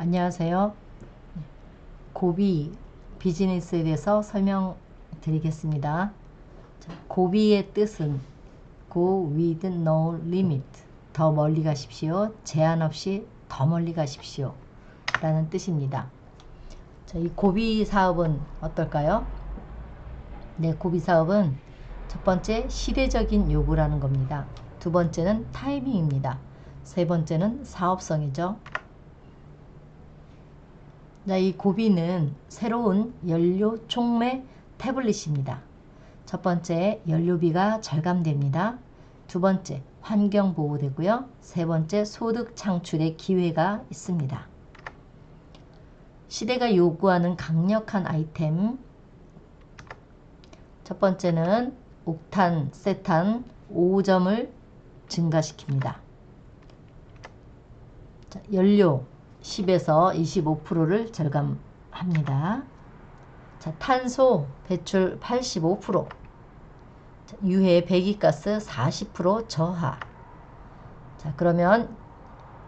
안녕하세요. 고비 비즈니스에 대해서 설명드리겠습니다. 고비의 뜻은 Go with no limit. 더 멀리 가십시오. 제한 없이 더 멀리 가십시오. 라는 뜻입니다. 이 고비 사업은 어떨까요? 네, 고비 사업은 첫 번째 시대적인 요구라는 겁니다. 두 번째는 타이밍입니다. 세 번째는 사업성이죠. 이 고비는 새로운 연료 촉매 태블릿입니다. 첫 번째, 연료비가 절감됩니다. 두 번째, 환경 보호되고요. 세 번째, 소득 창출의 기회가 있습니다. 시대가 요구하는 강력한 아이템. 첫 번째는 옥탄, 세탄 5점을 증가시킵니다. 연료 10에서 25%를 절감합니다. 탄소 배출 85%, 유해 배기가스 40% 저하. 그러면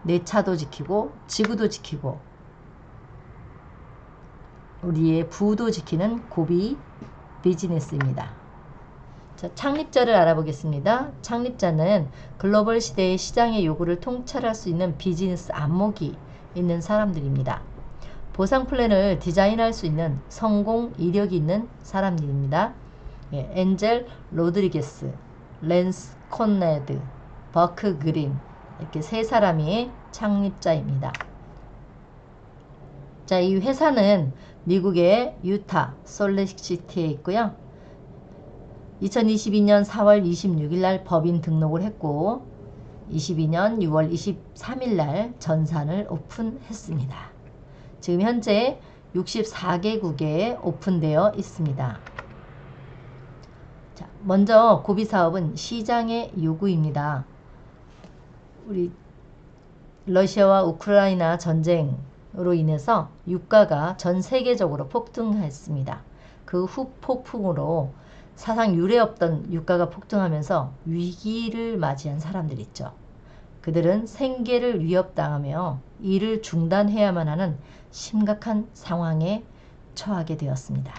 내 차도 지키고 지구도 지키고 우리의 부도 지키는 고비 비즈니스입니다. 창립자를 알아보겠습니다. 창립자는 글로벌 시대의 시장의 요구를 통찰할 수 있는 비즈니스 안목이 있는 사람들입니다. 보상 플랜을 디자인할 수 있는 성공 이력이 있는 사람들입니다. 엔젤 로드리게스, 랜스 콘네드, 버크 그린, 이렇게 세 사람이 창립자입니다. 이 회사는 미국의 유타 솔레시티에 있고요. 2022년 4월 26일 날 법인 등록을 했고 22년 6월 23일 날 전산을 오픈했습니다. 지금 현재 64개국에 오픈되어 있습니다. 먼저 고비 사업은 시장의 요구입니다. 우리 러시아와 우크라이나 전쟁으로 인해서 유가가 전 세계적으로 폭등했습니다. 그 후 폭풍으로 사상 유례 없던 유가가 폭등하면서 위기를 맞이한 사람들 있죠. 그들은 생계를 위협당하며 일을 중단해야만 하는 심각한 상황에 처하게 되었습니다.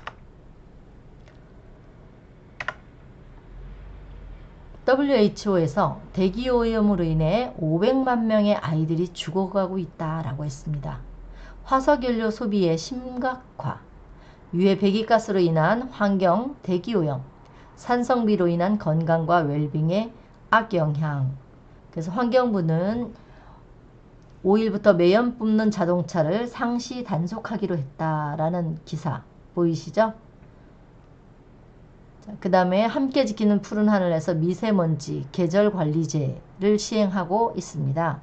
WHO에서 대기오염으로 인해 500만 명의 아이들이 죽어가고 있다라고 했습니다. 화석연료 소비의 심각화, 유해 배기가스로 인한 환경 대기오염, 산성비로 인한 건강과 웰빙의 악영향. 그래서 환경부는 5일부터 매연 뿜는 자동차를 상시 단속하기로 했다라는 기사 보이시죠? 그 다음에 함께 지키는 푸른 하늘에서 미세먼지 계절관리제를 시행하고 있습니다.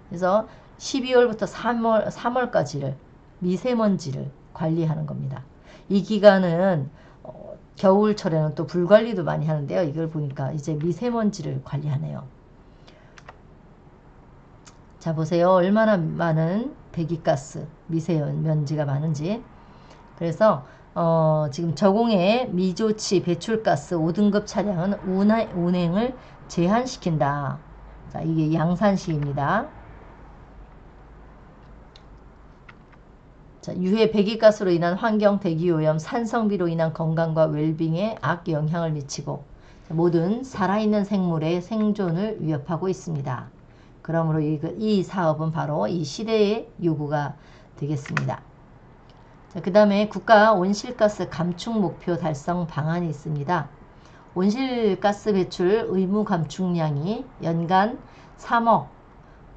그래서 12월부터 3월까지를 미세먼지를 관리하는 겁니다. 이 기간은 겨울철에는 또 불관리도 많이 하는데요. 이걸 보니까 이제 미세먼지를 관리하네요. 보세요. 얼마나 많은 배기가스, 미세먼지가 많은지. 그래서 지금 저공해 미조치 배출가스 5등급 차량은 운행을 제한시킨다. 이게 양산시입니다. 유해 배기가스로 인한 환경 대기오염, 산성비로 인한 건강과 웰빙에 악영향을 미치고 모든 살아있는 생물의 생존을 위협하고 있습니다. 그러므로 이 사업은 바로 이 시대의 요구가 되겠습니다. 그 다음에 국가 온실가스 감축 목표 달성 방안이 있습니다. 온실가스 배출 의무 감축량이 연간 3억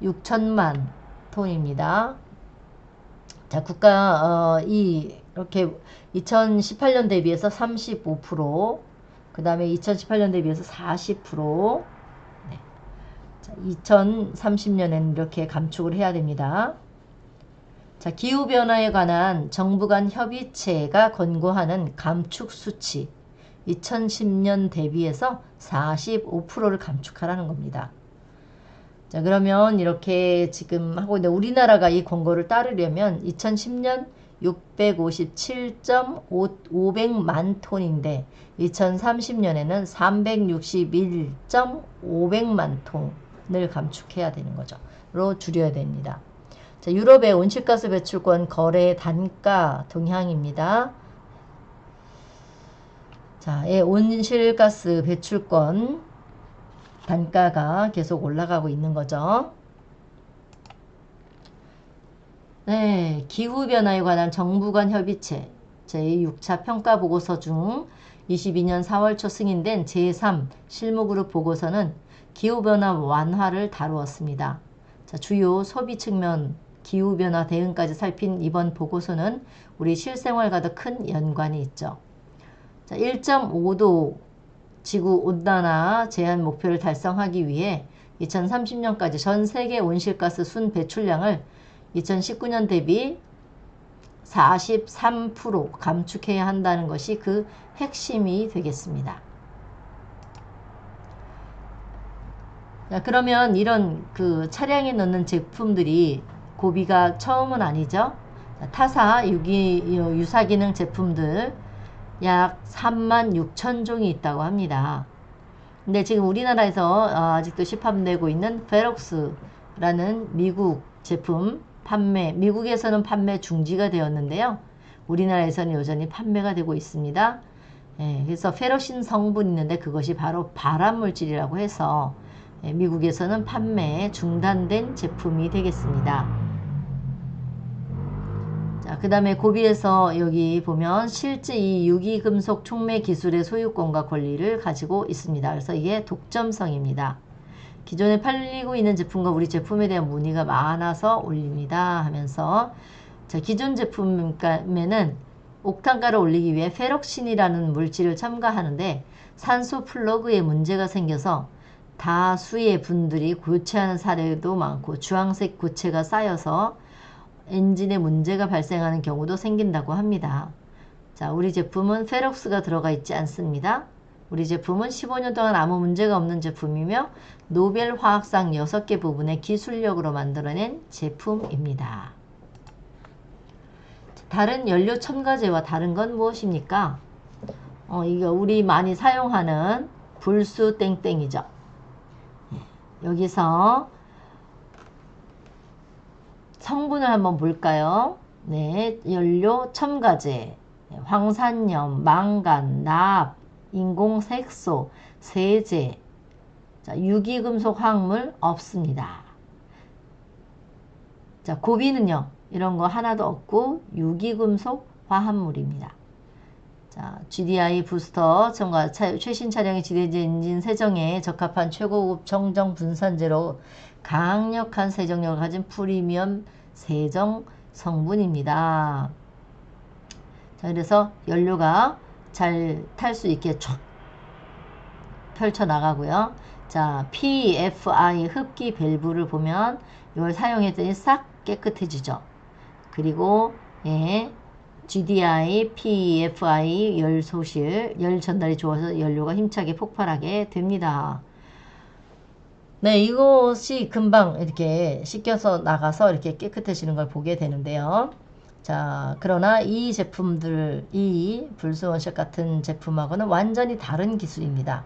6천만 톤입니다. 국가 이렇게 2018년 대비해서 35%, 그 다음에 2018년 대비해서 40%, 2030년에는 이렇게 감축을 해야 됩니다. 기후변화에 관한 정부 간 협의체가 권고하는 감축 수치 2010년 대비해서 45%를 감축하라는 겁니다. 그러면 이렇게 지금 하고 있는데 우리나라가 이 권고를 따르려면 2010년 657.500만 톤인데 2030년에는 361.500만 톤을 감축해야 되는 거죠. 로 줄여야 됩니다. 자, 유럽의 온실가스 배출권 거래 단가 동향입니다. 자, 예, 온실가스 배출권 단가가 계속 올라가고 있는 거죠. 네, 기후변화에 관한 정부 간 협의체 제6차 평가보고서 중 22년 4월 초 승인된 제3 실무그룹 보고서는 기후변화 완화를 다루었습니다. 자, 주요 소비 측면 기후변화 대응까지 살핀 이번 보고서는 우리 실생활과도 큰 연관이 있죠. 자, 1.5도 지구온난화 제한 목표를 달성하기 위해 2030년까지 전 세계 온실가스 순 배출량을 2019년 대비 43% 감축해야 한다는 것이 그 핵심이 되겠습니다. 자, 그러면 이런 그 차량에 넣는 제품들이 고비가 처음은 아니죠. 타사 유사기능 제품들 약 36,000종이 있다고 합니다. 근데 지금 우리나라에서 아직도 시판되고 있는 페럭스라는 미국 제품 판매, 미국에서는 판매 중지가 되었는데요. 우리나라에서는 여전히 판매가 되고 있습니다. 예, 그래서 페럭신 성분이 있는데 그것이 바로 발암물질이라고 해서 미국에서는 판매 중단된 제품이 되겠습니다. 그 다음에 고비에서 여기 보면 실제 이 유기금속 촉매 기술의 소유권과 권리를 가지고 있습니다. 그래서 이게 독점성입니다. 기존에 팔리고 있는 제품과 우리 제품에 대한 문의가 많아서 올립니다 하면서, 자, 기존 제품에는 옥탄가를 올리기 위해 페럭신이라는 물질을 첨가하는데 산소 플러그에 문제가 생겨서 다수의 분들이 교체하는 사례도 많고 주황색 고체가 쌓여서 엔진에 문제가 발생하는 경우도 생긴다고 합니다. 자, 우리 제품은 페럭스가 들어가 있지 않습니다. 우리 제품은 15년 동안 아무 문제가 없는 제품이며 노벨 화학상 6개 부분의 기술력으로 만들어낸 제품입니다. 다른 연료 첨가제와 다른 건 무엇입니까? 이거 우리 많이 사용하는 불수 땡땡이죠. 여기서 성분을 한번 볼까요? 네, 연료 첨가제, 황산염, 망간, 납, 인공색소, 세제, 자, 유기금속 화학물 없습니다. 자, 고비는요, 이런 거 하나도 없고 유기금속 화합물입니다. 자, GDI 부스터 첨가 최신 차량의 지대지 엔진 세정에 적합한 최고급 정정 분산제로 강력한 세정력을 가진 프리미엄 세정 성분입니다. 자, 그래서 연료가 잘 탈 수 있게 쫙 펼쳐 나가고요. 자, PFI 흡기 밸브를 보면 이걸 사용했더니 싹 깨끗해지죠. 그리고 예, GDI, PFI 열 소실, 열 전달이 좋아서 연료가 힘차게 폭발하게 됩니다. 네, 이것이 금방 이렇게 씻겨서 나가서 이렇게 깨끗해지는 걸 보게 되는데요. 자, 그러나 이 제품들, 이 불수원샷 같은 제품하고는 완전히 다른 기술입니다.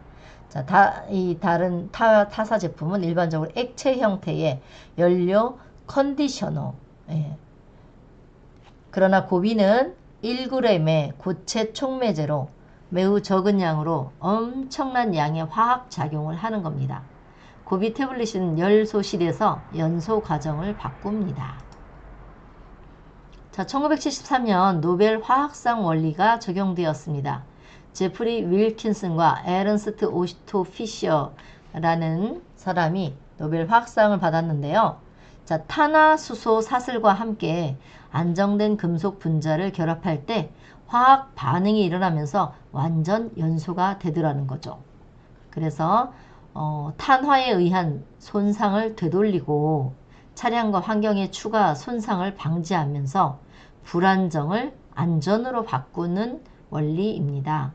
자, 다른 타사 제품은 일반적으로 액체 형태의 연료 컨디셔너. 예. 그러나 고비는 1g의 고체 촉매제로 매우 적은 양으로 엄청난 양의 화학 작용을 하는 겁니다. 고비 태블릿은 열 소실에서 연소 과정을 바꿉니다. 자, 1973년 노벨 화학상 원리가 적용되었습니다. 제프리 윌킨슨과 에른스트 오토 피셔라는 사람이 노벨 화학상을 받았는데요. 자, 탄화수소 사슬과 함께 안정된 금속 분자를 결합할 때 화학 반응이 일어나면서 완전 연소가 되더라는 거죠. 그래서 탄화에 의한 손상을 되돌리고 차량과 환경의 추가 손상을 방지하면서 불안정을 안전으로 바꾸는 원리입니다.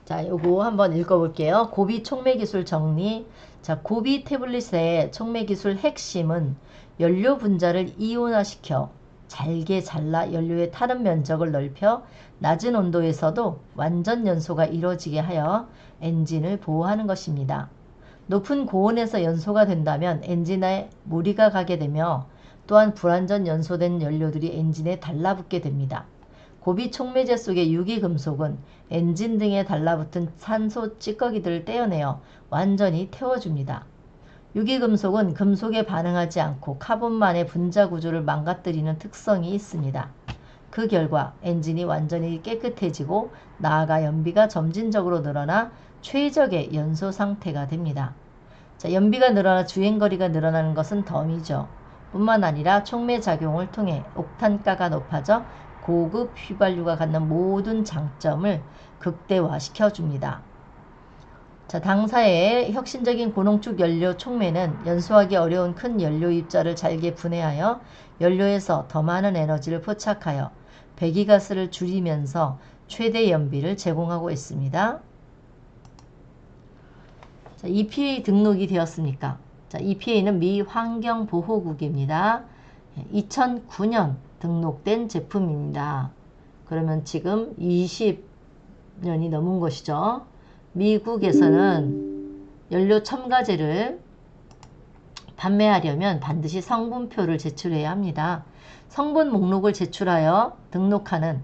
자, 요거 한번 읽어볼게요. 고비 촉매 기술 정리. 자, 고비 태블릿의 촉매 기술 핵심은 연료 분자를 이온화시켜 잘게 잘라 연료의 타는 면적을 넓혀 낮은 온도에서도 완전 연소가 이루어지게 하여 엔진을 보호하는 것입니다. 높은 고온에서 연소가 된다면 엔진에 무리가 가게 되며 또한 불완전 연소된 연료들이 엔진에 달라붙게 됩니다. 고비 촉매제 속의 유기금속은 엔진 등에 달라붙은 산소 찌꺼기들을 떼어내어 완전히 태워줍니다. 유기금속은 금속에 반응하지 않고 카본만의 분자 구조를 망가뜨리는 특성이 있습니다. 그 결과 엔진이 완전히 깨끗해지고 나아가 연비가 점진적으로 늘어나 최적의 연소 상태가 됩니다. 자, 연비가 늘어나 주행거리가 늘어나는 것은 덤이죠. 뿐만 아니라 촉매 작용을 통해 옥탄가가 높아져 고급 휘발유가 갖는 모든 장점을 극대화시켜 줍니다. 자, 당사의 혁신적인 고농축 연료 촉매는 연소하기 어려운 큰 연료 입자를 잘게 분해하여 연료에서 더 많은 에너지를 포착하여 배기가스를 줄이면서 최대 연비를 제공하고 있습니다. 자, EPA 등록이 되었습니까? 자, EPA는 미 환경보호국입니다. 2009년 등록된 제품입니다. 그러면 지금 20년이 넘은 것이죠. 미국에서는 연료 첨가제를 판매하려면 반드시 성분표를 제출해야 합니다. 성분 목록을 제출하여 등록하는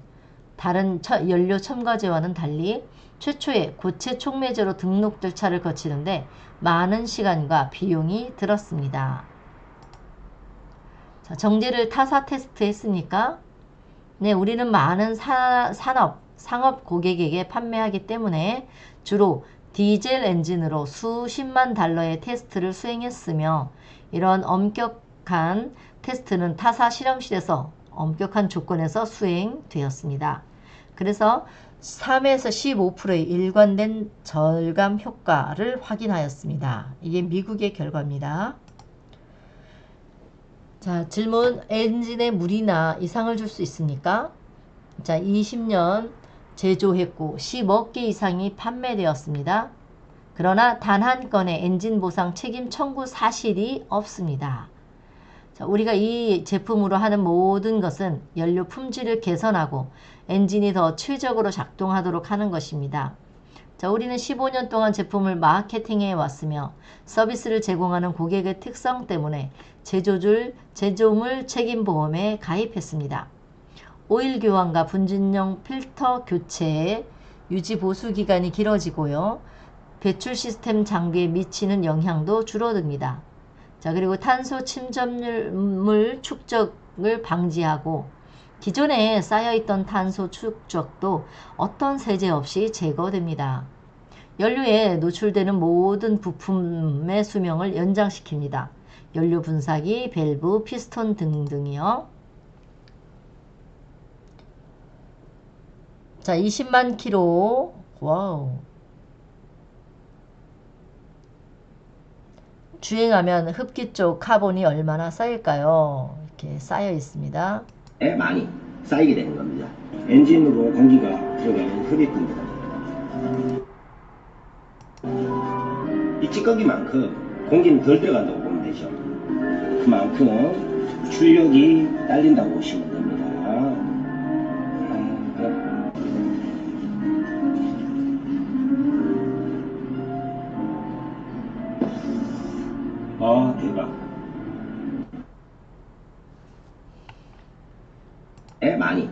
다른 연료 첨가제와는 달리 최초의 고체 촉매제로 등록 절차를 거치는데 많은 시간과 비용이 들었습니다. 자, 정제를 타사 테스트 했습니까? 네, 우리는 많은 상업 고객에게 판매하기 때문에 주로 디젤 엔진으로 수십만 달러의 테스트를 수행했으며 이런 엄격한 테스트는 타사 실험실에서 엄격한 조건에서 수행되었습니다. 그래서 3에서 15%의 일관된 절감 효과를 확인하였습니다. 이게 미국의 결과입니다. 자, 질문. 엔진에 물이나 이상을 줄 수 있습니까? 자, 20년 제조했고 10억 개 이상이 판매되었습니다. 그러나 단 한 건의 엔진 보상 책임 청구 사실이 없습니다. 자, 우리가 이 제품으로 하는 모든 것은 연료 품질을 개선하고 엔진이 더 최적으로 작동하도록 하는 것입니다. 자, 우리는 15년 동안 제품을 마케팅해 왔으며 서비스를 제공하는 고객의 특성 때문에 제조물 책임보험에 가입했습니다. 오일 교환과 분진형 필터 교체의 유지 보수 기간이 길어지고요. 배출 시스템 장비에 미치는 영향도 줄어듭니다. 자, 그리고 탄소 침전물 축적을 방지하고 기존에 쌓여있던 탄소 축적도 어떤 세제 없이 제거됩니다. 연료에 노출되는 모든 부품의 수명을 연장시킵니다. 연료 분사기, 밸브, 피스톤 등등이요. 자, 20만 킬로. 와우. 주행하면 흡기 쪽 카본이 얼마나 쌓일까요? 이렇게 쌓여 있습니다. 많이 쌓이게 되는 겁니다. 엔진으로 공기가 들어가면 흡입됩니다. 이 찌꺼기만큼 공기는 덜 들어간다고 보면 되죠. 그만큼 출력이 딸린다고 보시면 됩니다. 대박. 많이.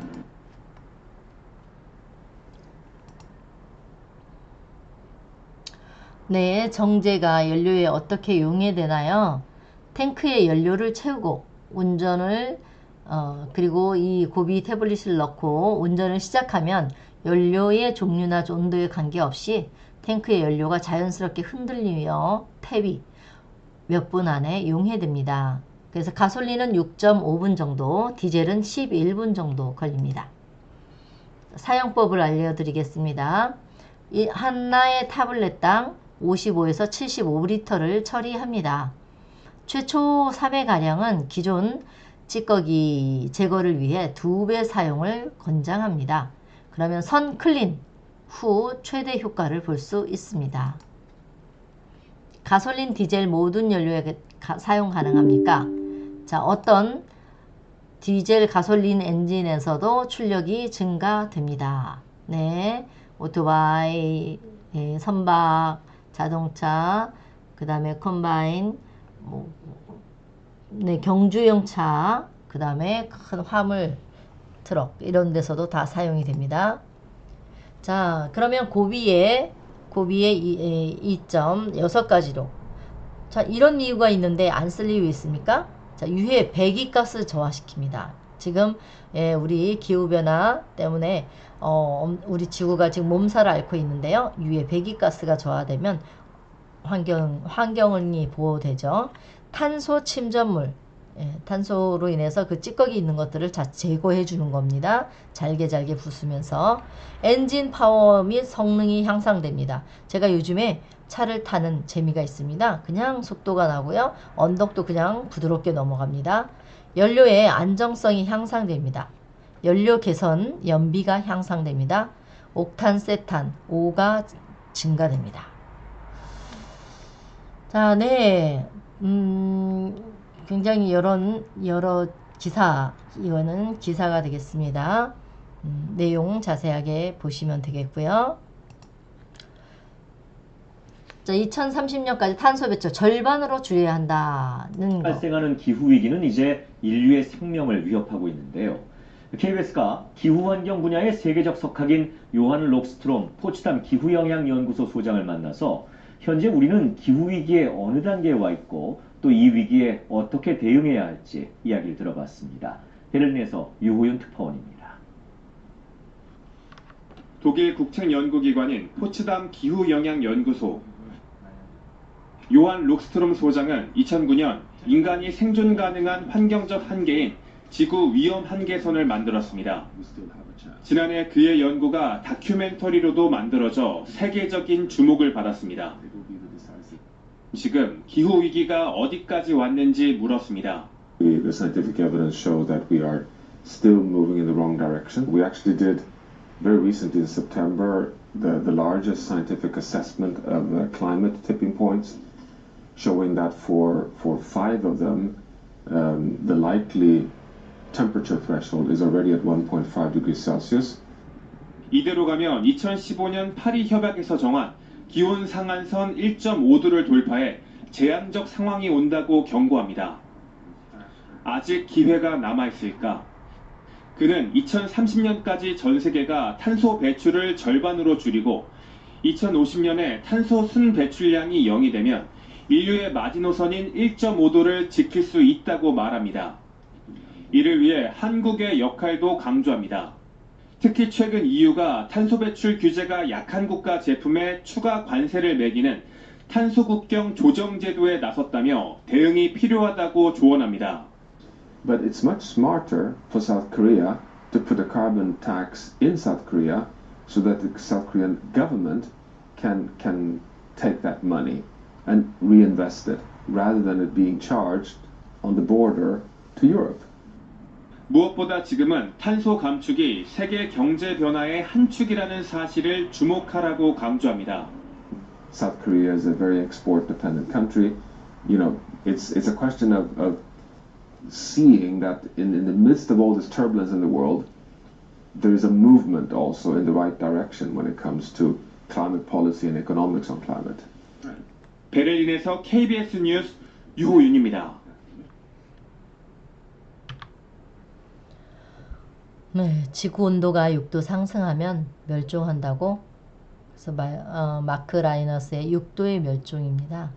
네, 정제가 연료에 어떻게 용해되나요? 탱크에 연료를 채우고 운전을 그리고 이 고비 태블릿을 넣고 운전을 시작하면 연료의 종류나 온도에 관계없이 탱크의 연료가 자연스럽게 흔들리며 탭이 몇 분 안에 용해됩니다. 그래서 가솔린은 6.5분 정도, 디젤은 11분 정도 걸립니다. 사용법을 알려드리겠습니다. 이 하나의 타블렛당 55에서 75리터를 처리합니다. 최초 3회가량은 기존 찌꺼기 제거를 위해 2배 사용을 권장합니다. 그러면 선 클린 후 최대 효과를 볼 수 있습니다. 가솔린, 디젤 모든 연료에 사용 가능합니까? 자, 어떤 디젤 가솔린 엔진에서도 출력이 증가됩니다. 네, 오토바이, 선박, 자동차, 그 다음에 컴바인, 네, 경주용 차, 그 다음에 큰 화물 트럭 이런 데서도 다 사용이 됩니다. 자, 그러면 고비의 이점 6가지로. 자, 이런 이유가 있는데 안 쓸 이유 있습니까? 자, 유해 배기가스 저하시킵니다. 지금 우리 기후변화 때문에 우리 지구가 지금 몸살을 앓고 있는데요. 유해 배기가스가 저하되면 환경이 보호되죠. 탄소 침전물, 탄소로 인해서 그 찌꺼기 있는 것들을 제거해 주는 겁니다. 잘게 부수면서 엔진 파워 및 성능이 향상됩니다. 제가 요즘에 차를 타는 재미가 있습니다. 그냥 속도가 나고요. 언덕도 그냥 부드럽게 넘어갑니다. 연료의 안정성이 향상됩니다. 연료 개선 연비가 향상됩니다. 옥탄, 세탄, 오가 증가됩니다. 자, 네. 굉장히 여러 기사, 이거는 기사가 되겠습니다. 내용 자세하게 보시면 되겠고요. 자, 2030년까지 탄소 배출 절반으로 줄여야 한다는 거. 발생하는 기후위기는 이제 인류의 생명을 위협하고 있는데요. KBS가 기후환경 분야의 세계적 석학인 요한 록스트롬 포츠담 기후영향연구소 소장을 만나서 현재 우리는 기후위기의 어느 단계에 와 있고 또 이 위기에 어떻게 대응해야 할지 이야기를 들어봤습니다. 베를린에서 유호윤 특파원입니다. 독일 국책연구기관인 포츠담 기후영향연구소 요한 록스트롬 소장은 2009년 인간이 생존 가능한 환경적 한계인 지구 위험 한계선을 만들었습니다. 지난해 그의 연구가 다큐멘터리로도 만들어져 세계적인 주목을 받았습니다. 지금 기후 위기가 어디까지 왔는지 물었습니다. The scientific evidence shows that we are still moving in the wrong direction. We actually did very recently in September the largest scientific assessment of climate tipping points, showing that for 5 of them, the likely temperature threshold is already at 1.5 degrees Celsius. 이대로 가면 2015년 파리 협약에서 정한 기온 상한선 1.5도를 돌파해 재앙적 상황이 온다고 경고합니다. 아직 기회가 남아있을까? 그는 2030년까지 전 세계가 탄소 배출을 절반으로 줄이고 2050년에 탄소 순 배출량이 0이 되면 인류의 마지노선인 1.5도를 지킬 수 있다고 말합니다. 이를 위해 한국의 역할도 강조합니다. 특히 최근 EU가 탄소 배출 규제가 약한 국가 제품에 추가 관세를 매기는 탄소 국경 조정 제도에 나섰다며 대응이 필요하다고 조언합니다. But it's much smarter for South Korea to put a carbon tax in South Korea so that the South Korean government can take that money and reinvest it rather than it being charged on the border to Europe. 무엇보다 지금은 탄소 감축이 세계 경제 변화의 한 축이라는 사실을 주목하라고 강조합니다. South Korea is a very export-dependent country. You know, it's a question of seeing that in the midst of all this turbulence in the world, there is a movement also in the right direction when it comes to climate policy and economics on climate. 베를린에서 KBS 뉴스 유호윤입니다. 네, 지구 온도가 6도 상승하면 멸종한다고. 그래서 마크 라이너스의 6도의 멸종입니다.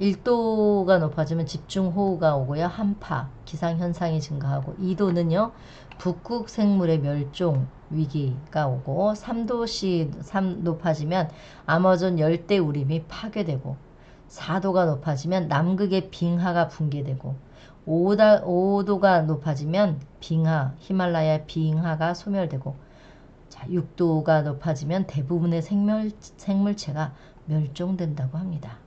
1도가 높아지면 집중호우가 오고요. 한파, 기상현상이 증가하고 2도는요. 북극 생물의 멸종 위기가 오고 3도씩 높아지면 아마존 열대우림이 파괴되고 4도가 높아지면 남극의 빙하가 붕괴되고 5도가 높아지면 히말라야 빙하가 소멸되고 자, 6도가 높아지면 대부분의 생물체가 멸종된다고 합니다.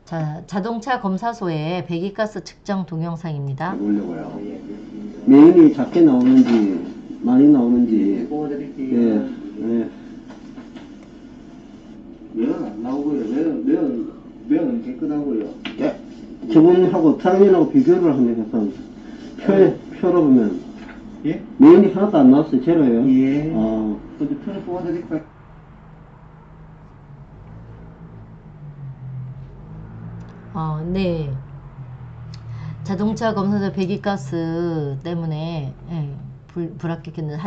자, 자동차 검사소의 배기가스 측정 동영상입니다. 보려고요. 메인이 작게 나오는지 많이 나오는지. 예. 면은 안 나오고요. 면은 깨끗하고요. 예. 저번하고 작년하고 비교를 하면 표로 보면 예? 메인이 하나도 안 나왔어요. 제로예요. 예. 어디 표를 뽑아드릴까요? 네. 자동차 검사자 배기가스 때문에 불합격했는데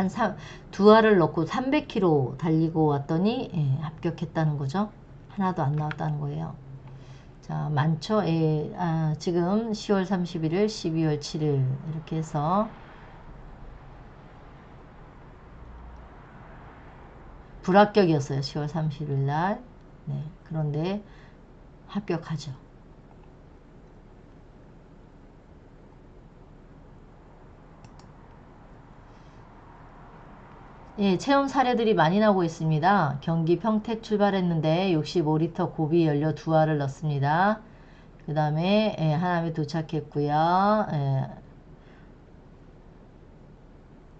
두 알을 넣고 300km 달리고 왔더니 합격했다는 거죠. 하나도 안 나왔다는 거예요. 자, 많죠? 지금 10월 31일, 12월 7일 이렇게 해서 불합격이었어요. 10월 30일 날. 네, 그런데 합격하죠. 체험 사례들이 많이 나오고 있습니다. 경기 평택 출발했는데 65리터 고비 연료 2알을 넣습니다. 그 다음에 하남에 도착했고요.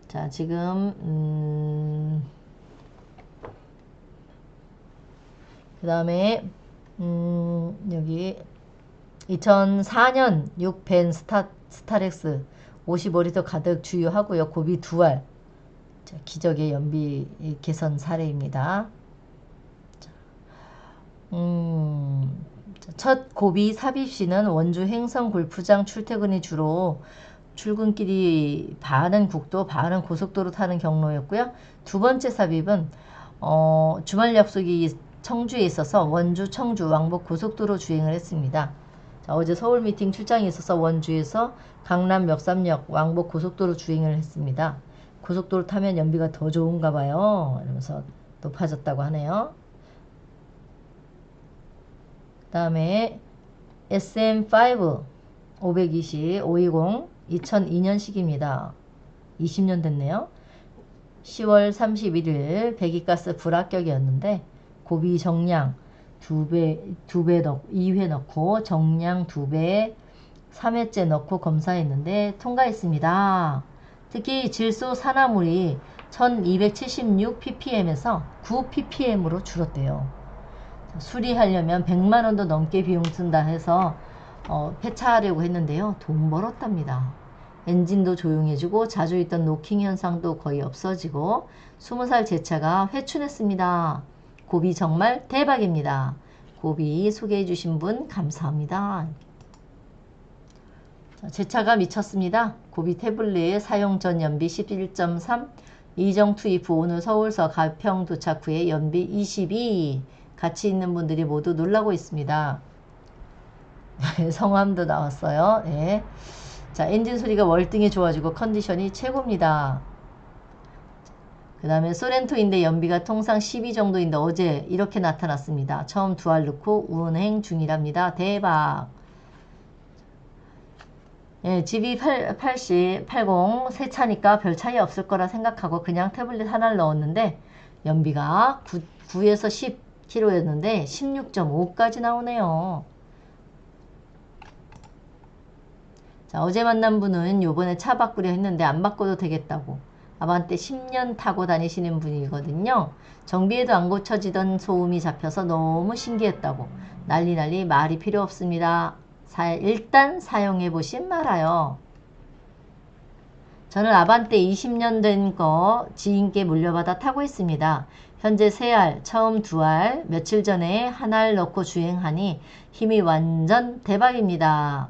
자, 지금 그 다음에 여기 2004년 6벤 스타렉스 55리터 가득 주유하고요. 고비 2알. 기적의 연비 개선 사례입니다. 첫 고비 삽입 시는 원주 행성 골프장 출퇴근이 주로 출근길이 반은 국도, 반은 고속도로 타는 경로였고요. 두 번째 삽입은 주말 약속이 청주에 있어서 원주, 청주, 왕복 고속도로 주행을 했습니다. 자, 어제 서울 미팅 출장이 있어서 원주에서 강남 역삼역 왕복 고속도로 주행을 했습니다. 고속도로 타면 연비가 더 좋은가 봐요. 이러면서 높아졌다고 하네요. 그 다음에 SM5 520 520 2002년식입니다. 20년 됐네요. 10월 31일 배기가스 불합격이었는데 고비 정량 2회 넣고 정량 2배 3회째 넣고 검사했는데 통과했습니다. 특히 질소 산화물이 1276 ppm에서 9 ppm으로 줄었대요. 수리하려면 100만원도 넘게 비용 든다 해서 폐차하려고 했는데요. 돈 벌었답니다. 엔진도 조용해지고 자주 있던 노킹 현상도 거의 없어지고 20살 제 차가 회춘했습니다. 고비 정말 대박입니다. 고비 소개해 주신 분 감사합니다. 제 차가 미쳤습니다. 고비 태블릿 사용 전 연비 11.3 이정 투입 후 오늘 서울서 가평 도착 후에 연비 22 같이 있는 분들이 모두 놀라고 있습니다. 성함도 나왔어요. 네. 자, 엔진 소리가 월등히 좋아지고 컨디션이 최고입니다. 그 다음에 소렌토인데 연비가 통상 12 정도인데 어제 이렇게 나타났습니다. 처음 2알 넣고 운행 중이랍니다. 대박. GB80 새 차니까 별 차이 없을 거라 생각하고 그냥 태블릿 하나를 넣었는데 연비가 9에서 10km였는데 16.5까지 나오네요. 자, 어제 만난 분은 요번에 차 바꾸려 했는데 안 바꿔도 되겠다고 아반떼 10년 타고 다니시는 분이거든요. 정비에도 안 고쳐지던 소음이 잡혀서 너무 신기했다고 난리 말이 필요 없습니다. 일단 사용해보신 말아요. 저는 아반떼 20년 된 거 지인께 물려받아 타고 있습니다. 현재 3알, 처음 2알, 며칠 전에 1알 넣고 주행하니 힘이 완전 대박입니다.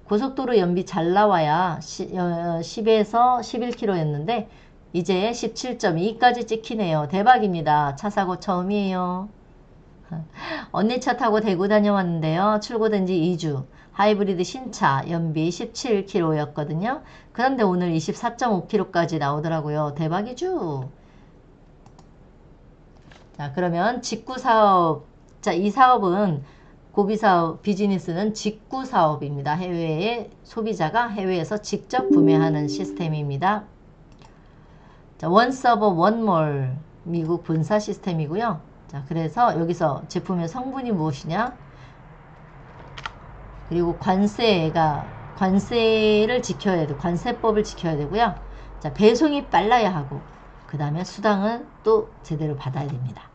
고속도로 연비 잘 나와야 10에서 11km였는데 이제 17.2까지 찍히네요. 대박입니다. 차 사고 처음이에요. 언니 차 타고 대구 다녀왔는데요. 출고된 지 2주. 하이브리드 신차 연비 17km였거든요. 그런데 오늘 24.5km까지 나오더라고요. 대박이죠. 자, 그러면 직구사업. 자, 이 사업은 고비사업 비즈니스는 직구사업입니다. 해외의 소비자가 해외에서 직접 구매하는 시스템입니다. 자, 원서버 원몰 미국 본사 시스템이고요. 자, 그래서 여기서 제품의 성분이 무엇이냐? 그리고 관세를 지켜야 돼. 관세법을 지켜야 되고요. 자, 배송이 빨라야 하고, 그 다음에 수당은 또 제대로 받아야 됩니다.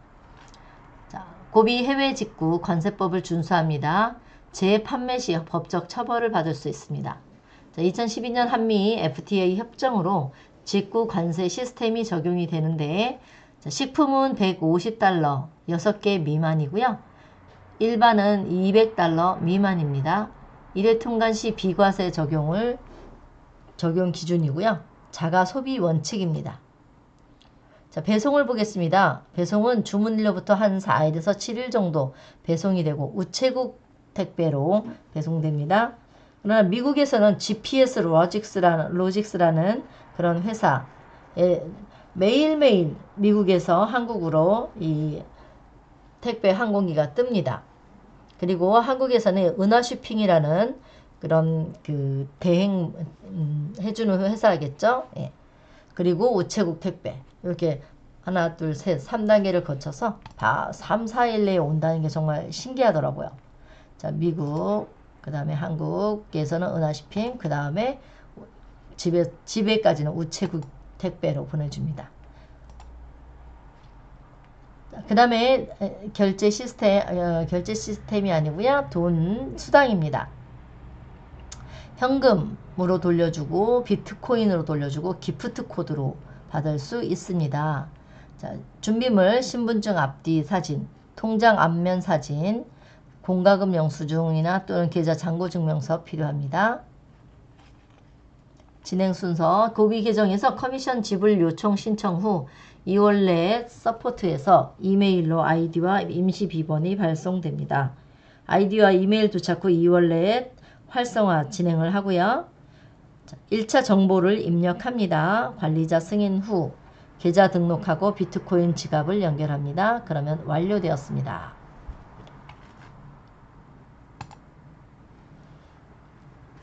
자, 고비 해외 직구 관세법을 준수합니다. 재판매 시 법적 처벌을 받을 수 있습니다. 자, 2012년 한미 FTA 협정으로 직구 관세 시스템이 적용이 되는데, 자, 식품은 $150, 6개 미만이고요. 일반은 200달러 미만입니다. 1회 통관 시 비과세 적용 기준이고요. 자가 소비 원칙입니다. 자, 배송을 보겠습니다. 배송은 주문일로부터 한 4일에서 7일 정도 배송이 되고 우체국 택배로 배송됩니다. 그러나 미국에서는 GPS 로직스라는 그런 회사에 매일매일 미국에서 한국으로 이 택배 항공기가 뜹니다. 그리고 한국에서는 은하쇼핑이라는 그런 그 대행 해주는 회사겠죠. 예. 그리고 우체국 택배 이렇게 하나 둘 셋 3단계를 거쳐서 다 3, 4일 내에 온다는 게 정말 신기하더라고요. 자, 미국 그 다음에 한국에서는 은하쇼핑 그 다음에 집에까지는 우체국 택배로 보내줍니다. 그 다음에 결제 시스템이 아니고요. 돈 수당입니다. 현금으로 돌려주고 비트코인으로 돌려주고 기프트 코드로 받을 수 있습니다. 자, 준비물 신분증 앞뒤 사진, 통장 앞면 사진, 공과금 영수증이나 또는 계좌 잔고 증명서 필요합니다. 진행 순서 고비 계정에서 커미션 지불 요청 신청 후 2월 내에 서포트에서 이메일로 아이디와 임시 비번이 발송됩니다. 아이디와 이메일 도착 후 2월 내에 활성화 진행을 하고요. 1차 정보를 입력합니다. 관리자 승인 후 계좌 등록하고 비트코인 지갑을 연결합니다. 그러면 완료되었습니다.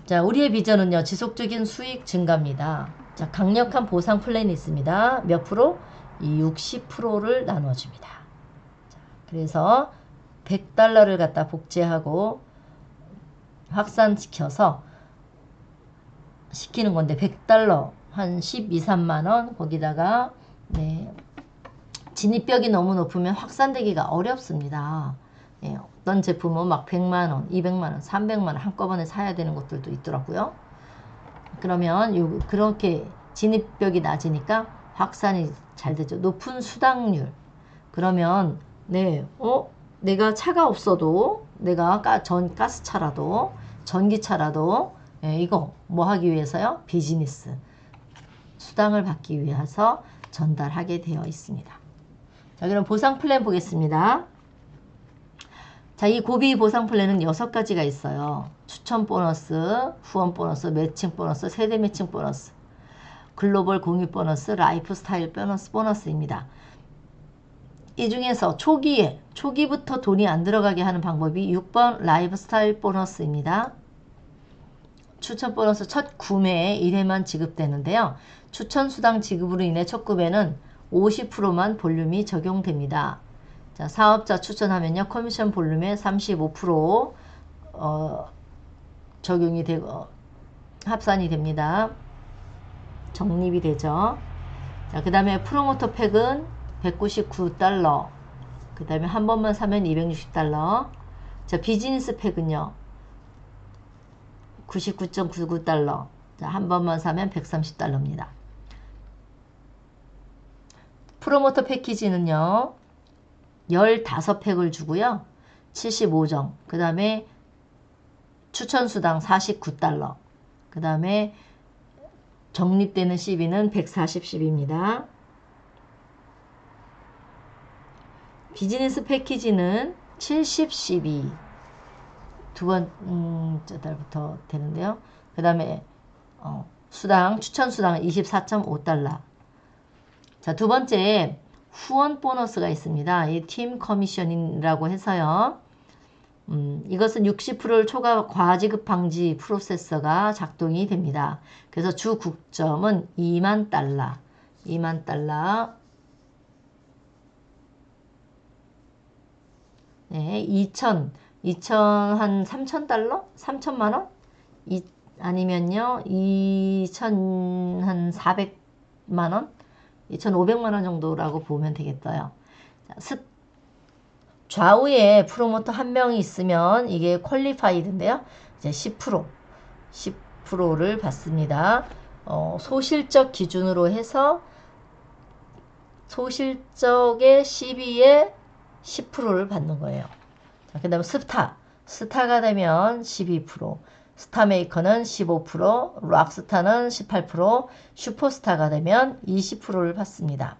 자, 우리의 비전은요, 지속적인 수익 증가입니다. 자, 강력한 보상 플랜이 있습니다. 몇 프로? 60%를 나눠줍니다. 자, 그래서 100달러를 갖다 복제하고 확산시켜서 시키는 건데 100달러 한 12, 3만원 거기다가 네, 진입벽이 너무 높으면 확산되기가 어렵습니다. 예, 어떤 제품은 막 100만원, 200만원, 300만원 한꺼번에 사야 되는 것들도 있더라고요. 그러면 그렇게 진입벽이 낮으니까 확산이 잘 되죠. 높은 수당률. 그러면 내가 차가 없어도 내가 가스차라도 전기차라도 이거 뭐 하기 위해서요? 비즈니스 수당을 받기 위해서 전달하게 되어 있습니다. 자, 그럼 보상 플랜 보겠습니다. 자, 이 고비 보상 플랜은 6가지가 있어요. 추천 보너스, 후원 보너스, 매칭 보너스, 세대 매칭 보너스, 글로벌 공유 보너스, 라이프 스타일 보너스입니다. 이 중에서 초기부터 돈이 안 들어가게 하는 방법이 6번 라이프 스타일 보너스입니다. 추천 보너스 첫 구매에 1회만 지급되는데요. 추천 수당 지급으로 인해 첫 구매는 50%만 볼륨이 적용됩니다. 자, 사업자 추천하면요. 커미션 볼륨의 35% 적용이 되고 합산이 됩니다. 적립이 되죠. 자, 그 다음에 프로모터 팩은 199달러. 그 다음에 한 번만 사면 260달러. 자, 비즈니스 팩은요. 99.99달러. 자, 한 번만 사면 130달러입니다. 프로모터 패키지는요. 15팩을 주고요. 75정. 그 다음에 추천수당 49달러. 그 다음에 적립되는 CB는 140CB입니다. 비즈니스 패키지는 70CB. 두 번째 달부터 되는데요. 그 다음에 추천 수당은 24.5달러. 자, 두 번째 후원 보너스가 있습니다. 이 팀 커미션이라고 해서요. 이것은 60%를 초과 과지급 방지 프로세서가 작동이 됩니다. 그래서 주 국점은 2만 달러. 2만 달러. 네, 3,000달러? 3,000만원? 아니면요, 400만원? 2,500만원 정도라고 보면 되겠어요. 자, 좌우에 프로모터 한 명이 있으면 이게 퀄리파이드인데요. 이제 10%를 받습니다. 소실적 기준으로 해서 소실적의 CB의 10%를 받는 거예요. 그 다음에 스타가 되면 12%, 스타메이커는 15%, 락스타는 18%, 슈퍼스타가 되면 20%를 받습니다.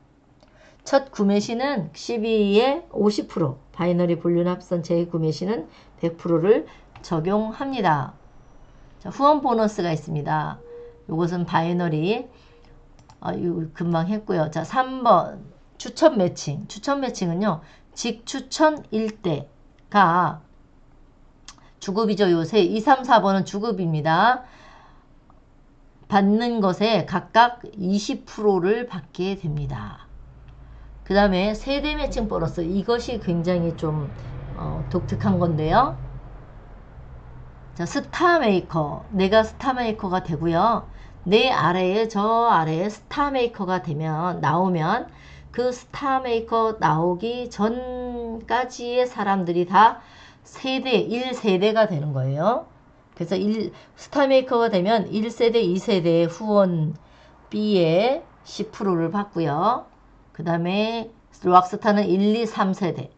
첫 구매 시는 12에 50%, 바이너리 불륜 합선 재구매 시는 100%를 적용합니다. 자, 후원 보너스가 있습니다. 이것은 바이너리 이거 금방 했고요. 자, 3번 추천 매칭. 추천 매칭은요. 직추천 1대가 주급이죠. 요새 2, 3, 4번은 주급입니다. 받는 것에 각각 20%를 받게 됩니다. 그 다음에 세대 매칭 보너스. 이것이 굉장히 좀 독특한 건데요. 자, 스타메이커. 내가 스타메이커가 되고요. 내 아래에 저 아래에 스타메이커가 나오면 그 스타메이커 나오기 전까지의 사람들이 다 1세대가 되는 거예요. 그래서 스타메이커가 되면 1세대, 2세대의 후원 B에 10%를 받고요. 그 다음에 락스타는 1, 2, 3세대.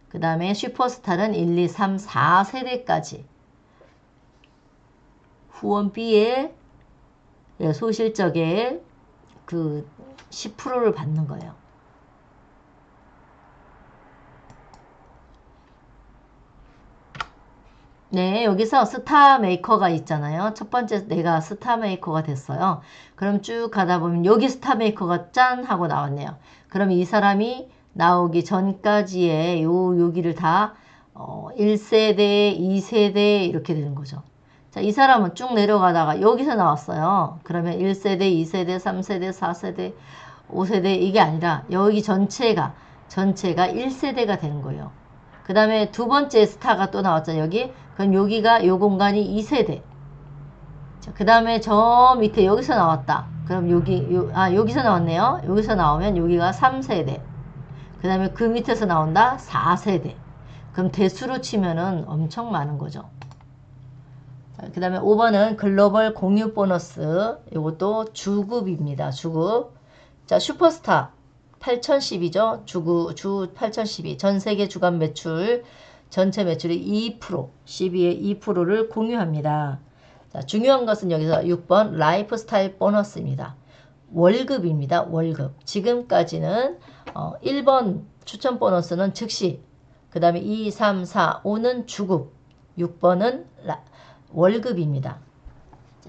그 다음에 슈퍼스타는 1, 2, 3, 4세대까지 후원 B에 소실적에 그 10%를 받는 거예요. 네, 여기서 스타 메이커가 있잖아요. 첫 번째 내가 스타 메이커가 됐어요. 그럼 쭉 가다 보면 여기 스타 메이커가 짠 하고 나왔네요. 그럼 이 사람이 나오기 전까지의 여기를 다 1세대, 2세대 이렇게 되는 거죠. 자, 이 사람은 쭉 내려가다가 여기서 나왔어요. 그러면 1세대, 2세대, 3세대, 4세대, 5세대 이게 아니라 여기 전체가 1세대가 되는 거예요. 그 다음에 두 번째 스타가 또 나왔잖아요. 여기. 그럼 여기가 요 공간이 2세대. 그 다음에 저 밑에 여기서 나왔다. 그럼 여기서 나왔네요. 여기서 나오면 여기가 3세대. 그 다음에 그 밑에서 나온다. 4세대. 그럼 대수로 치면은 엄청 많은 거죠. 그 다음에 5번은 글로벌 공유 보너스. 이것도 주급입니다. 주급. 자, 슈퍼스타. 8012죠. 주 8012. 전 세계 주간 매출, 전체 매출의 2%, 12의 2%를 공유합니다. 자, 중요한 것은 여기서 6번 라이프 스타일 보너스입니다. 월급입니다. 월급. 지금까지는 1번 추천 보너스는 즉시, 그 다음에 2, 3, 4, 5는 주급, 6번은 월급입니다.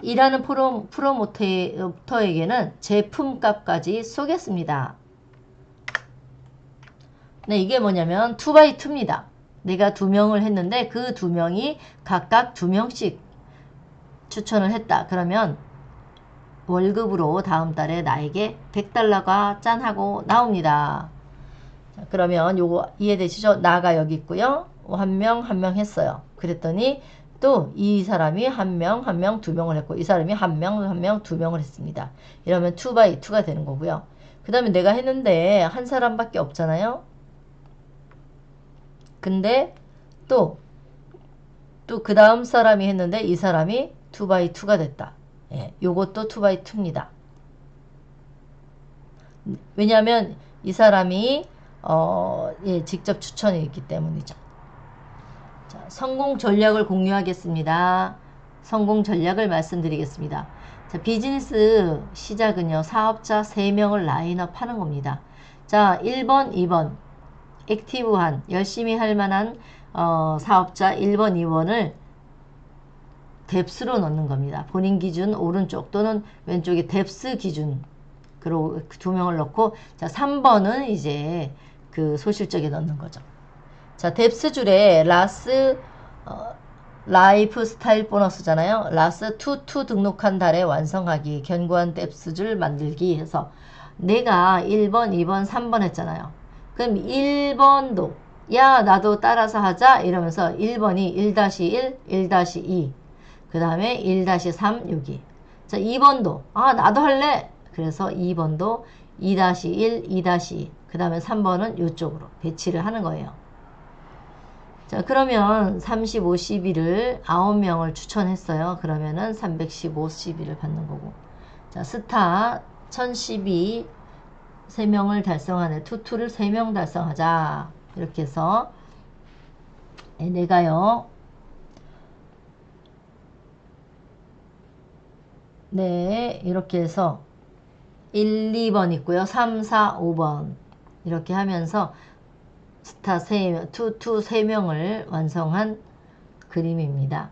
일하는 프로모터에게는 제품값까지 쏘겠습니다. 네, 이게 뭐냐면 2x2입니다. 내가 2명을 했는데 그 2명이 각각 2명씩 추천을 했다. 그러면 월급으로 다음 달에 나에게 $100가 짠 하고 나옵니다. 자, 그러면 요거 이해되시죠? 나가 여기 있고요. 한 명 했어요. 그랬더니 또 이 사람이 한 명, 2명을 했고 이 사람이 한 명, 2명을 했습니다. 이러면 2x2가 되는 거고요. 그 다음에 내가 했는데 한 사람밖에 없잖아요. 근데 또 그 다음 사람이 했는데 이 사람이 2x2가 됐다. 예, 요것도 2x2입니다. 왜냐하면 이 사람이 직접 추천이 있기 때문이죠. 자, 성공 전략을 공유하겠습니다. 성공 전략을 말씀드리겠습니다. 자, 비즈니스 시작은요. 사업자 3명을 라인업 하는 겁니다. 자, 1번, 2번 액티브한, 열심히 할 만한 사업자 1번, 2번을 뎁스로 넣는 겁니다. 본인 기준 오른쪽 또는 왼쪽에 뎁스 기준 그리고 2명을 넣고 자 3번은 이제 그 소실적에 넣는 거죠. 자, 뎁스 줄에 라이프 스타일 보너스잖아요. 라스 2 등록한 달에 완성하기, 견고한 뎁스 줄 만들기 해서 내가 1번, 2번, 3번 했잖아요. 그럼 1번도 야 나도 따라서 하자 이러면서 1번이 1-1, 1-2 그 다음에 1-3 여기. 자 2번도 나도 할래. 그래서 2번도 2-1, 2-2 그 다음에 3번은 이쪽으로 배치를 하는 거예요. 자 그러면 30-50일을 9명을 추천했어요. 그러면은 315CB를 받는 거고. 자 스타 1012 3명을 달성하네. 투투를 3명 달성하자. 이렇게 해서 내가요. 네, 이렇게 해서 1, 2번 있고요. 3, 4, 5번 이렇게 하면서 스타 3명, 투 3명을 완성한 그림입니다.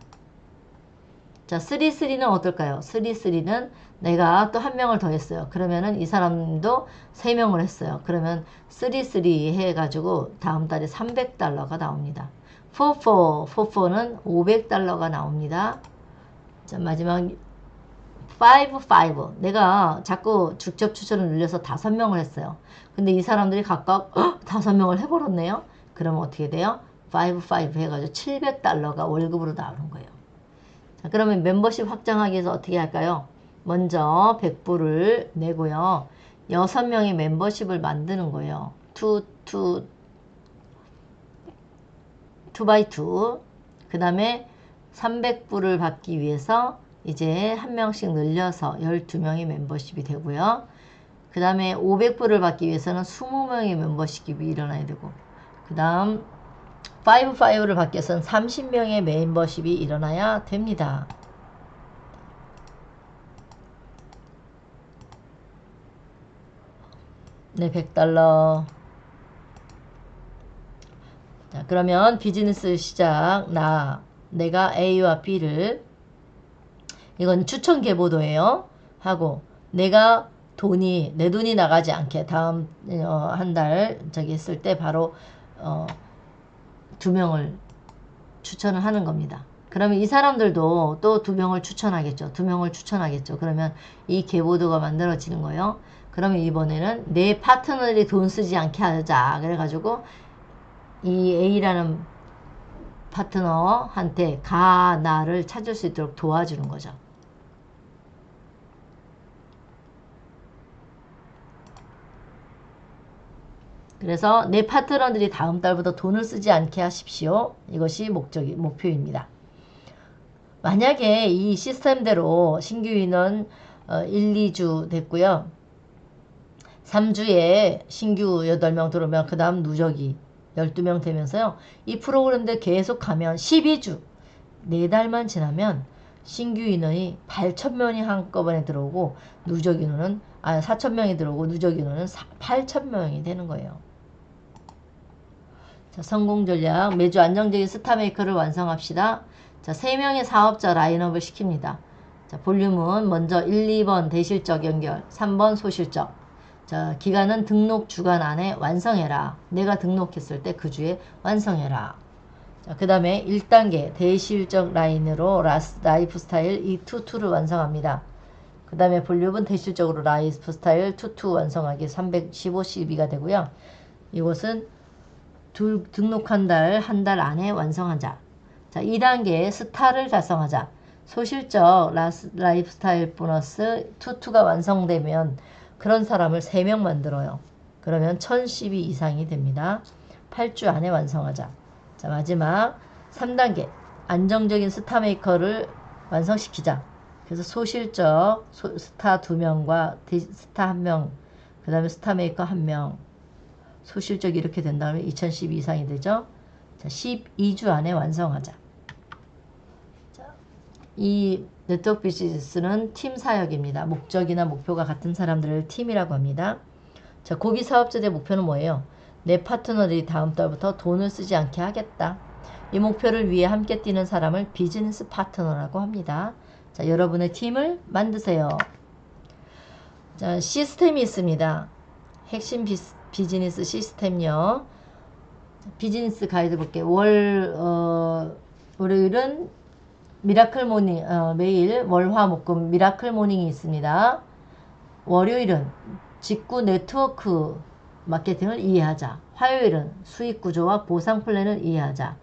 자, 3, 3는 어떨까요? 3, 3는 내가 또 한 명을 더 했어요. 그러면은 이 사람도 3명을 했어요. 그러면 3, 3 해가지고 다음 달에 $300가 나옵니다. 4, 4는 $500가 나옵니다. 자, 마지막 5, 5. 내가 자꾸 직접 추천을 늘려서 5명을 했어요. 근데 이 사람들이 각각 5명을 해버렸네요. 그러면 어떻게 돼요? 5, 5 해가지고 $700가 월급으로 나오는 거예요. 자, 그러면 멤버십 확장하기 위해서 어떻게 할까요? 먼저 100불을 내고요. 6명의 멤버십을 만드는 거예요. 2x2. 그 다음에 300불을 받기 위해서 이제 한 명씩 늘려서 12명의 멤버십이 되고요. 그 다음에 500불을 받기 위해서는 20명의 멤버십이 일어나야 되고, 그 다음 5, 5를 받기 위해서는 30명의 멤버십이 일어나야 됩니다. 네, $100. 자, 그러면 비즈니스 시작. 내가 A와 B를, 이건 추천 계보도예요. 하고, 내가 내 돈이 나가지 않게 다음 한 달 저기 했을 때 바로 2명을 추천을 하는 겁니다. 그러면 이 사람들도 또 2명을 추천하겠죠. 2명을 추천하겠죠. 그러면 이 계보도가 만들어지는 거예요. 그러면 이번에는 내 파트너들이 돈 쓰지 않게 하자. 그래가지고 이 A라는 파트너한테 나를 찾을 수 있도록 도와주는 거죠. 그래서 내 파트너들이 다음 달부터 돈을 쓰지 않게 하십시오. 이것이 목표입니다. 만약에 이 시스템대로 신규 인원 1, 2주 됐고요. 3주에 신규 8명 들어오면 그 다음 누적이 12명 되면서요. 이 프로그램들 계속 가면 12주, 4달만 지나면 신규 인원이 8,000명이 한꺼번에 들어오고 누적 인원은 4,000명이 들어오고 누적 인원은 8,000명이 되는 거예요. 자, 성공 전략. 매주 안정적인 스타메이커를 완성합시다. 자, 3명의 사업자 라인업을 시킵니다. 자, 볼륨은 먼저 1, 2번 대실적 연결, 3번 소실적. 자, 기간은 등록 주간 안에 완성해라. 내가 등록했을 때 그 주에 완성해라. 자, 그 다음에 1단계 대실적 라인으로 라이프 스타일 이 투투를 완성합니다. 그 다음에 볼륨은 대실적으로 라이프 스타일 투투 완성하기 315CB가 되고요. 이것은 등록한 한 달 안에 완성하자. 자, 2단계 스타를 달성하자. 소실적 라이프 스타일 보너스 투투가 완성되면 그런 사람을 3명 만들어요. 그러면 1012 이상이 됩니다. 8주 안에 완성하자. 자, 마지막 3단계 안정적인 스타메이커를 완성시키자. 그래서 소실적 스타 2명과 스타 1명, 그 다음에 스타메이커 1명, 소실적이 이렇게 된다면 2012 이상이 되죠. 자, 12주 안에 완성하자. 자, 이 네트워크 비즈니스는 팀 사역입니다. 목적이나 목표가 같은 사람들을 팀이라고 합니다. 자, 고기 사업자의 목표는 뭐예요? 내 파트너들이 다음 달부터 돈을 쓰지 않게 하겠다. 이 목표를 위해 함께 뛰는 사람을 비즈니스 파트너라고 합니다. 자, 여러분의 팀을 만드세요. 자, 시스템이 있습니다. 핵심 비즈니스 시스템요. 비즈니스 가이드 볼게요. 월요일은 미라클 모닝, 매일 월화목금 미라클 모닝이 있습니다. 월요일은 직구 네트워크 마케팅을 이해하자. 화요일은 수익 구조와 보상 플랜을 이해하자.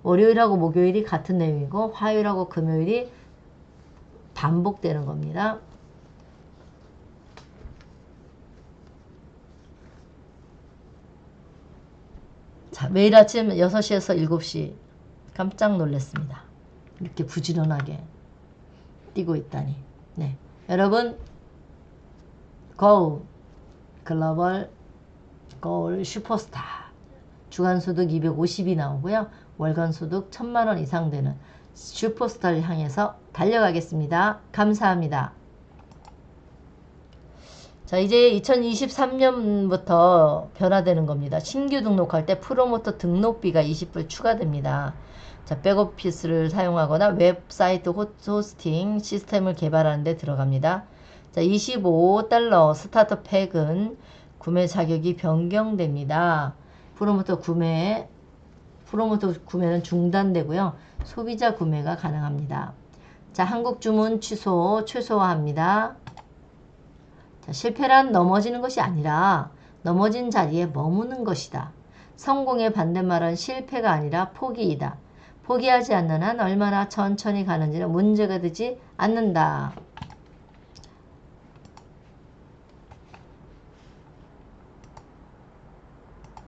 월요일하고 목요일이 같은 내용이고 화요일하고 금요일이 반복되는 겁니다. 자, 매일 아침 6시에서 7시 깜짝 놀랐습니다. 이렇게 부지런하게 뛰고 있다니. 네, 여러분 Go 글로벌 거울 슈퍼스타 주간소득 250이 나오고요. 월간 소득 1000만원 이상 되는 슈퍼스타를 향해서 달려가겠습니다. 감사합니다. 자, 이제 2023년부터 변화되는 겁니다. 신규 등록할 때 프로모터 등록비가 20불 추가됩니다. 자, 백오피스를 사용하거나 웹사이트 호스팅 시스템을 개발하는 데 들어갑니다. 자, $25 스타터 팩은 구매 자격이 변경됩니다. 프로모터 구매는 중단되고요. 소비자 구매가 가능합니다. 자, 한국 주문 최소화합니다. 자, 실패란 넘어지는 것이 아니라 넘어진 자리에 머무는 것이다. 성공의 반대말은 실패가 아니라 포기이다. 포기하지 않는 한 얼마나 천천히 가는지는 문제가 되지 않는다.